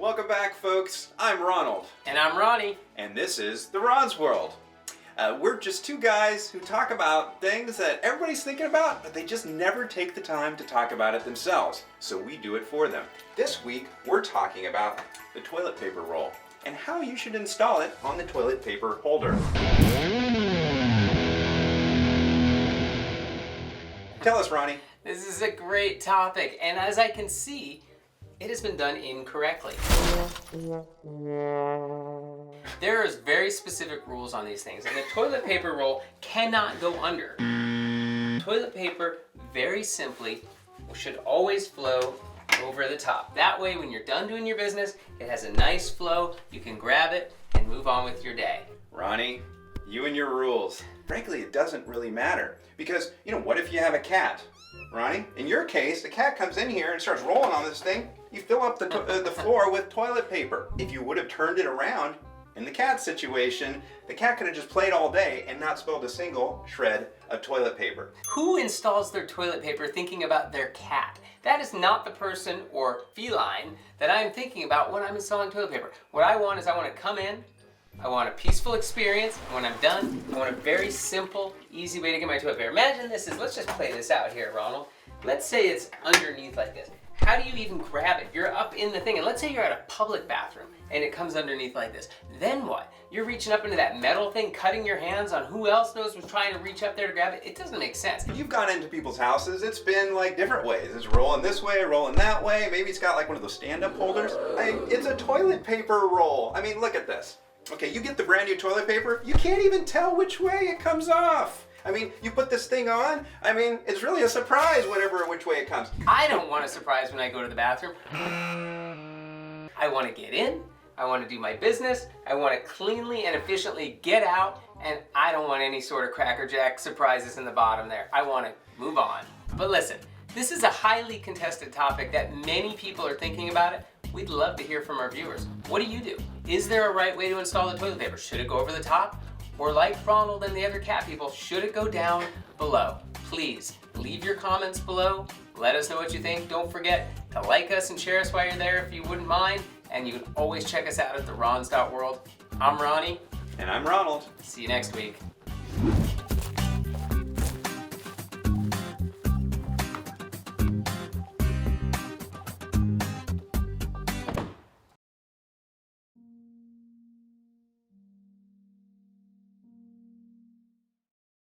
Welcome back, folks. I'm Ronald. And I'm Ronnie. And this is The Ron's World. We're just two guys who talk about things that everybody's thinking about, but they just never take the time to talk about it themselves. So we do it for them. This week, we're talking about the toilet paper roll and how you should install it on the toilet paper holder. Tell us, Ronnie. This is a great topic, and as I can see, it has been done incorrectly. There's very specific rules on these things, and the toilet paper roll cannot go under. Toilet paper, very simply, should always flow over the top. That way, when you're done doing your business, it has a nice flow, you can grab it and move on with your day. Ronnie, you and your rules. Frankly, it doesn't really matter. Because, what if you have a cat? Ronnie, in your case, the cat comes in here and starts rolling on this thing. You fill up the floor with toilet paper. If you would have turned it around, in the cat situation, the cat could have just played all day and not spilled a single shred of toilet paper. Who installs their toilet paper thinking about their cat? That is not the person or feline that I'm thinking about when I'm installing toilet paper. What I want is I want to come in, I want a peaceful experience, and when I'm done, I want a very simple, easy way to get my toilet paper. Imagine let's just play this out here, Ronald. Let's say it's underneath like this. How do you even grab it? You're up in the thing, and let's say you're at a public bathroom, and it comes underneath like this. Then what? You're reaching up into that metal thing, cutting your hands on who else knows was trying to reach up there to grab it. It doesn't make sense. You've gone into people's houses, it's been like different ways. It's rolling this way, rolling that way. Maybe it's got like one of those stand-up holders. It's a toilet paper roll. I mean, look at this. Okay, you get the brand new toilet paper, you can't even tell which way it comes off. I mean, you put this thing on, it's really a surprise which way it comes. I don't want a surprise when I go to the bathroom. I want to get in, I want to do my business, I want to cleanly and efficiently get out, and I don't want any sort of Cracker Jack surprises in the bottom there. I want to move on. But listen, this is a highly contested topic that many people are thinking about it. We'd love to hear from our viewers. What do? Is there a right way to install the toilet paper? Should it go over the top? Or like Ronald and the other cat people, should it go down below? Please, leave your comments below. Let us know what you think. Don't forget to like us and share us while you're there if you wouldn't mind. And you can always check us out at therons.world. I'm Ronnie. And I'm Ronald. See you next week.